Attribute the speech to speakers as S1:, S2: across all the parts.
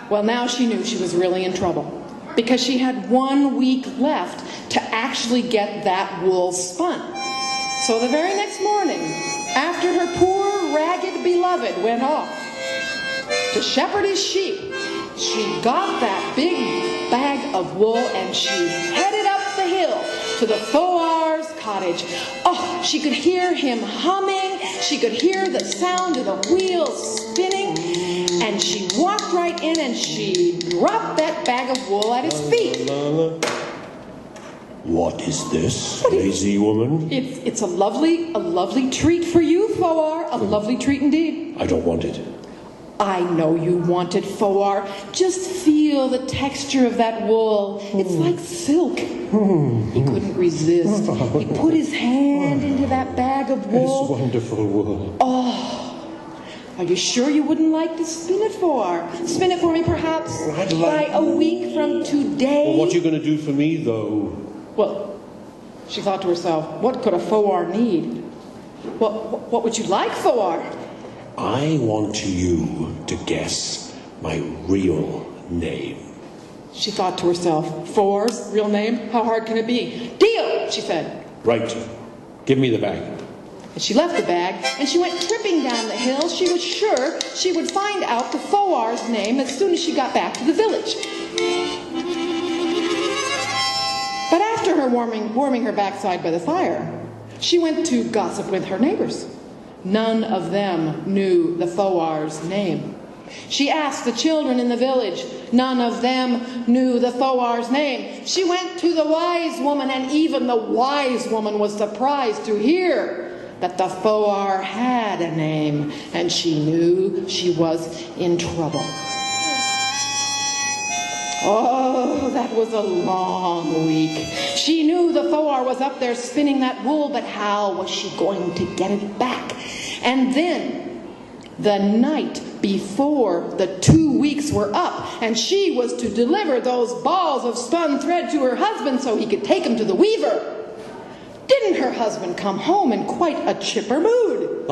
S1: Well, now she knew she was really in trouble, because she had 1 week left to actually get that wool spun. So the very next morning, after her poor, ragged beloved went off to shepherd his sheep, she got that big bag of wool and she headed up the hill to the Foar's cottage. Oh, she could hear him humming. She could hear the sound of the wheels spinning. And she walked right in and she dropped that bag of wool at his feet.
S2: What is this, lazy woman?
S1: It's a lovely treat for you, Foar. A lovely treat indeed.
S2: I don't want it.
S1: I know you want it, Foar. Just feel the texture of that wool. It's like silk. He couldn't resist. He put his hand into that bag of wool.
S2: It's wonderful wool.
S1: Oh, are you sure you wouldn't like to spin it, Foar? Spin it for me, perhaps, by a week from today.
S2: Well, what are you going to do for me, though?
S1: Well, she thought to herself, what could a Foar need? Well, what would you like, Foar?
S2: I want you to guess my real name.
S1: She thought to herself, Foar's real name? How hard can it be? Deal, she said.
S2: Right. Give me the bag.
S1: And she left the bag, and she went tripping down the hill. She was sure she would find out the Foar's name as soon as she got back to the village. But after her warming her backside by the fire, she went to gossip with her neighbors. None of them knew the Foar's name. She asked the children in the village. None of them knew the Foar's name. She went to the wise woman, and even the wise woman was surprised to hear that the Foar had a name, and she knew she was in trouble. Oh, that was a long week. She knew the Foar was up there spinning that wool, but how was she going to get it back? And then, the night before the 2 weeks were up, and she was to deliver those balls of spun thread to her husband so he could take them to the weaver. Didn't her husband come home in quite a chipper mood?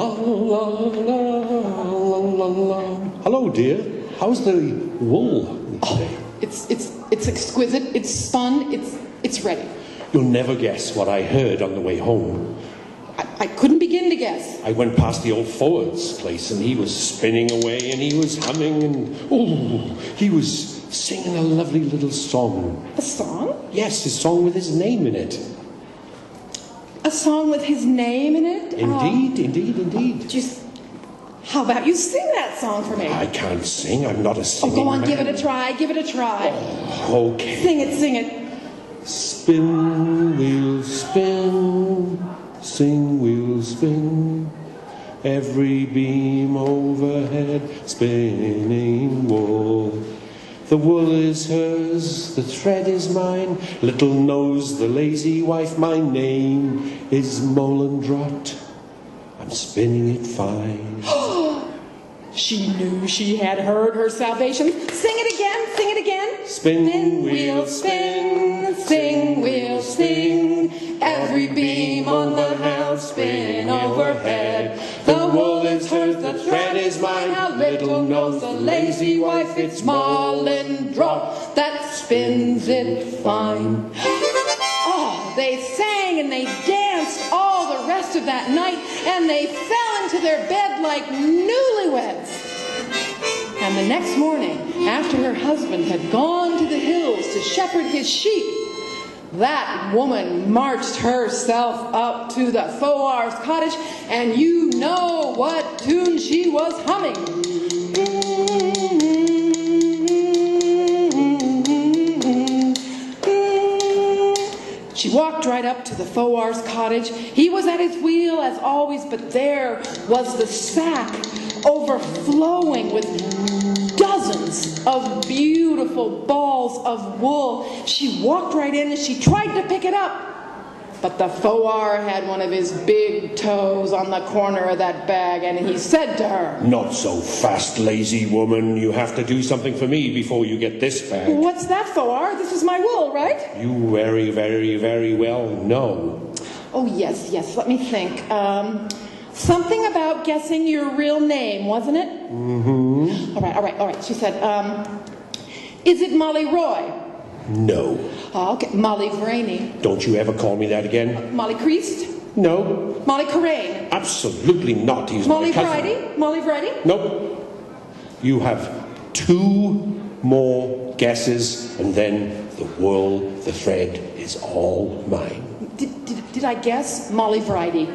S2: Hello, dear. How's the wool today?
S1: It's exquisite. It's spun. It's ready.
S2: You'll never guess what I heard on the way home.
S1: I couldn't begin to guess.
S2: I went past the old Forward's place, and he was spinning away, and he was humming, and he was singing a lovely little song.
S1: A song?
S2: Yes, a song with his name in it.
S1: A song with his name in it?
S2: Indeed.
S1: How about you sing that song for me?
S2: I can't sing. I'm not a singing
S1: go on,
S2: man.
S1: give it a try.
S2: Okay.
S1: Sing it.
S2: Spin, wheel, spin. Sing, wheel, spin. Every beam overhead, spinning wool. The wool is hers, the thread is mine. Little knows the lazy wife, my name is Molendrot. I'm spinning it fine.
S1: She knew she had heard her salvation. Sing it again.
S2: Spin, wheel, spin. Sing, wheel, sing.
S1: Every beam on the house spin overhead. The wool is hers, the thread is mine. How little knows the lazy wife, it's Molendrot that spins it fine. Oh, they sang and they danced all the rest of that night, and they fell into their bed like newlyweds. And the next morning, after her husband had gone to the hills to shepherd his sheep, that woman marched herself up to the Foar's cottage, and you know what tune she was humming. She walked right up to the Foar's cottage. He was at his wheel as always, but there was the sack overflowing with dozens of beautiful balls of wool. She walked right in and she tried to pick it up. But the Foar had one of his big toes on the corner of that bag, and he said to her,
S2: Not so fast, lazy woman. You have to do something for me before you get this bag.
S1: What's that, Foar? This is my wool, right?
S2: You very, very, very well know.
S1: Oh, yes. Let me think. Something about guessing your real name, wasn't it?
S2: Mm-hmm.
S1: All right. She said, Is it Molly Roy?
S2: No.
S1: Oh, okay. Molly Vraney.
S2: Don't you ever call me that again?
S1: Molly Creased?
S2: No.
S1: Molly Corain?
S2: Absolutely not. He's
S1: Molly
S2: my cousin.
S1: Friday? Molly Friday?
S2: Nope. You have 2 more guesses, and then the wool, the thread is all mine.
S1: Did I guess Molly Friday?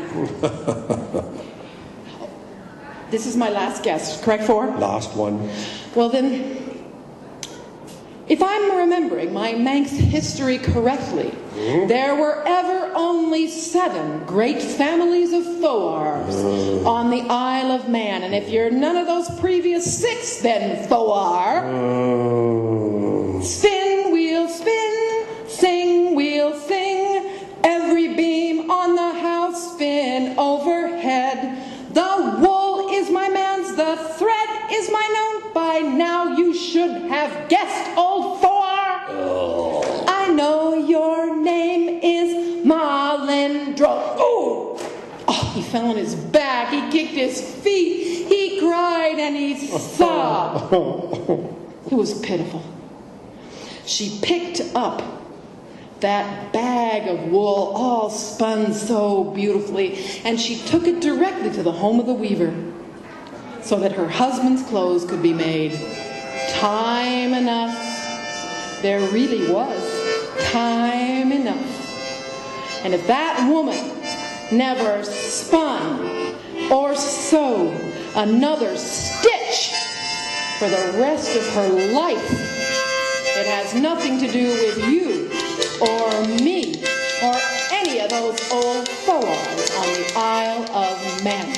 S1: This is my last guess, correct, 4?
S2: Last one.
S1: Well then, if I'm remembering my Manx history correctly, there were ever only 7 great families of Foars on the Isle of Man. And if you're none of those previous 6, then Foar, spin, wheel, spin, sing, wheel, sing, every beam on the house spin overhead. The wool is my man's, the thread is mine own. By now you should have guessed, old Foar.
S2: Oh.
S1: I know your name is Malindro. Oh, he fell on his back, he kicked his feet, he cried and he sobbed. It was pitiful. She picked up that bag of wool, all spun so beautifully, and she took it directly to the home of the weaver so that her husband's clothes could be made. Time enough. There really was time enough. And if that woman never spun or sewed another stitch for the rest of her life, it has nothing to do with you or me or any of those old Foars on the Isle of Man.